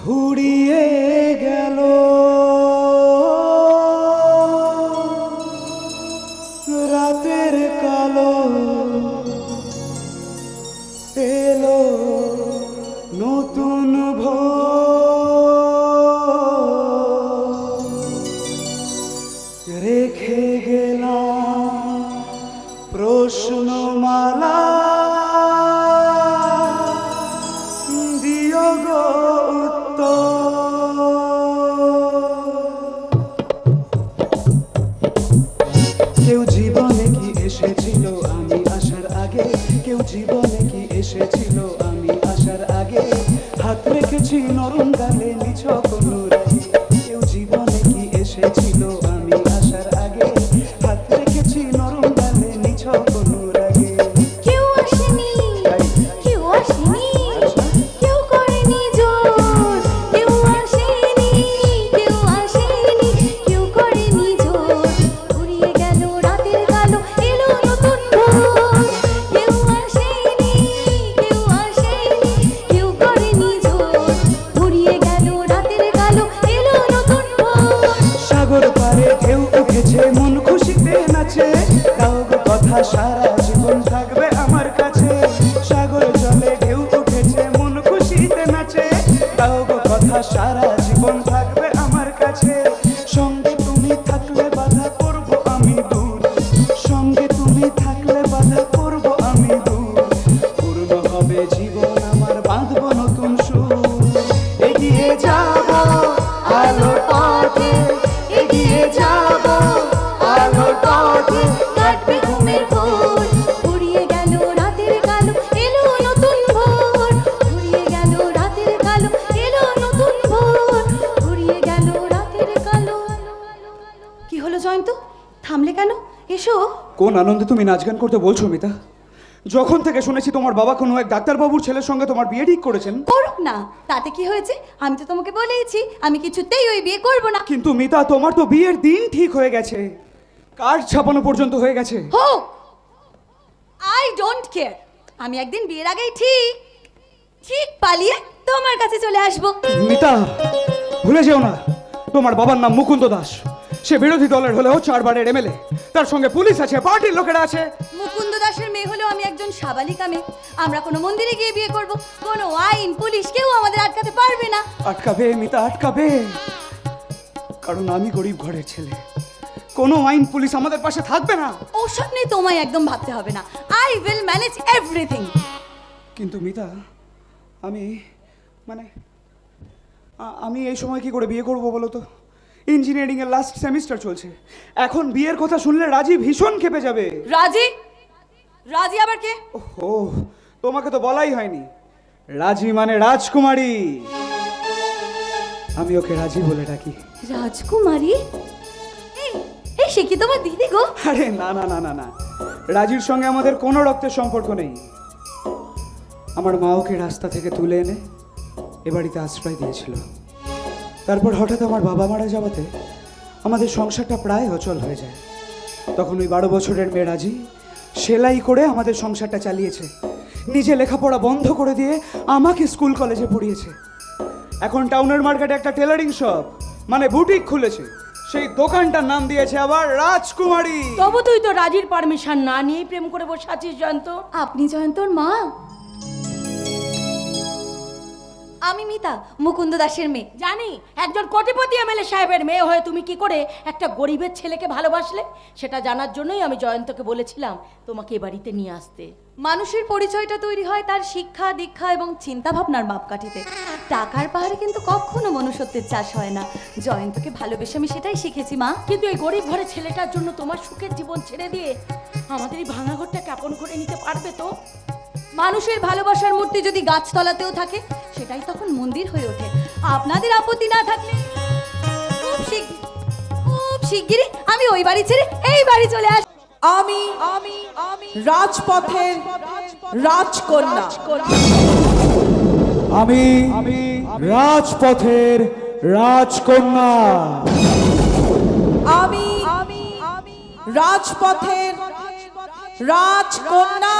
ফুরিয়ে গেল রাতের কালো, এলো নতুন ভোর, রেখে গেলাম প্রশ্নমালা, দিও গো উত্তর। কেউ জীবনে কি এসেছিল আমি আসার আগে, কেউ জীবনে কি এসেছিল আমি আসার আগে, হাত রেখেছি নরম গালে নিছক অনুরাগে। কেউ জীবনে কি এসেছিল আমি আসার আগে, হাত রেখেছি নরম গালে নিছক অনুরাগে। কেউ আসেনি, কেউ আসেনি, কেউ করেনি জোর, কেউ আসেনি, কেউ আসেনি, কেউ করেনি জোর, ফুরিয়ে গেল রাতের কালো, এলো নতুন ভোর। কেউ আসেনি, কেউ আসেনি, কেউ করেনি জোর, ফুরিয়ে গেল রাতের কালো, এলো নতুন ভোর। সাগর পারে ঢেউ উঠেছে মন খুশিতে নাচে, তাও গো কথা সারা জীবন থাকবে আমার কাছে। সাগর জলে ঢেউ উঠেছে মন খুশিতে নাচে, তাও গো কথা সারা জীবন থাকবে আমার কাছে। সঙ্গে তুমি থাকলে বাধা করব আমি দূর, সঙ্গে তুমি থাকলে বাধা করব আমি দূর। পূর্ণ হবে জীবন আমার, বাঁধব নতুন সুর। এগিয়ে যাব আলোর পথে, এগিয়ে যাব আলোর পথে, কাটবে ঘুমের ঘোর, ফুরিয়ে গেল রাতের কালো, এলো নতুন ভোর। ফুরিয়ে গেল রাতের কালো, এলো নতুন ভোর, ফুরিয়ে গেল রাতের কালো। কি হলো জয়ন্ত, থামলে কেন? এসো। কোন আনন্দে তুমি নাচ গান করতে বলছো মিতা? যখন থেকে শুনেছি তোমার বাবা কোনো এক ডাক্তারবাবুর ছেলের সঙ্গে তোমার বিয়ে ঠিক করেছেন। করুক না, তাতে কি হয়েছে? আমি তো তোমাকে বলেইছি আমি কিছুতেই ওই বিয়ে করব না। কিন্তু মিতা, তোমার তো বিয়ের দিন ঠিক হয়ে গেছে, কার্ড ছাপানো পর্যন্ত হয়ে গেছে। হোক, আই ডোন্ট কেয়ার। আমি একদিন বিয়ের আগেই ঠিক ঠিক পালিয়ে তোমার কাছে চলে আসবো। মিতা, ভুলে যেও না তোমার বাবার নাম মুকুন্দ দাস। সে বিরোধী দলের হলেও 4 বারের এমএলএ, তার সঙ্গে পুলিশ আছে, পার্টির লোকেরা আছে। মুকুন্দ দাসের মেয়ে হলেও আমি একজন সাবালিকা মেয়ে। আমরা কোনো মন্দিরে গিয়ে বিয়ে করব, কোনো আইন পুলিশ কেউ আমাদের আটকাতে পারবে না। আটকাবে মিতা, আটকাবে, কারণ আমি গরিব ঘরের ছেলে। কোনো আইন পুলিশ আমাদের পাশে থাকবে না। ওসব নিয়ে তোমায় একদম ভাবতে হবে না। I will manage everything. কিন্তু মিতা, আমি এই সময় কি করে বিয়ে করব বলো তো? ইঞ্জিনিয়ারিং এর লাস্ট সেমিস্টার চলছে, এখন বিয়ের কথা শুনলে রাজি ভীষণ ক্ষেপে যাবে। রাজি? রাজি আবার কে? ওহো, তোমাকে তো বলাই হয়নি। রাজি মানে রাজকুমারী। আমি ওকে রাজি বলে ডাকি। রাজকুমারী? এই সে কি তোমার দিদি গো? আরে না না না না না, রাজির সঙ্গে আমাদের কোনো রক্তের সম্পর্ক নেই। আমার মা ওকে রাস্তা থেকে তুলে এনে এ বাড়িতে আশ্রয় দিয়েছিল। তারপর হঠাৎ আমার বাবা মারা যাওয়াতে আমাদের সংসারটা প্রায় অচল হয়ে যায়। তখন ওই 12 বছরের মেয়ে রাজি সেলাই করে আমাদের সংসারটা চালিয়েছে, নিজে লেখাপড়া বন্ধ করে দিয়ে আমাকে স্কুল কলেজে পড়িয়েছে। এখন টাউনের মার্কেটে একটা টেলারিং শপ মানে বুটিক খুলেছে, সেই দোকানটার নাম দিয়েছে আবার রাজকুমারী। তবু তুই তো রাজির পারমিশন না নিয়ে প্রেম করে বসে আছিস জয়ন্ত। আপনি জয়ন্তর মা? আমি মিতা, মুকুন্দ দাসের মেয়ে। জানি একজন কোটিপতি এমএলএ সাহেবের মেয়ে হয়ে তুমি কি করে একটা গরিবের ছেলেকে ভালোবাসলে, সেটা জানার জন্যই আমি জয়ন্তকে বলেছিলাম তোমাকে এ বাড়িতে নিয়ে আসতে। মানুষের পরিচয়টা তৈরি হয় তার শিক্ষা দীক্ষা এবং চিন্তা ভাবনার মাপকাঠিতে। টাকার পাহাড়ে কিন্তু কখনো মনুষ্যত্বের চাষ হয় না। জয়ন্তকে ভালোবেসে আমি সেটাই শিখেছি মা। কিন্তু এই গরিব ঘরের ছেলেটার জন্য তোমার সুখের জীবন ছেড়ে দিয়ে আমাদের এই ভাঙা ঘরটাকে আপন করে নিতে পারবে তো? মানুষের ভালোবাসার মূর্তি যদি গাছতলাতেও থাকে, সেটাই তখন মন্দির হয়ে ওঠে। আপনাদের আপত্তি না থাকলে খুব শিগগিরই আমি ওই বাড়ি ছেড়ে এই বাড়ি চলে আসব। আমি রাজপথের রাজকন্যা। আমি রাজপথের রাজকন্যা। আমি রাজপথের রাজকন্যা।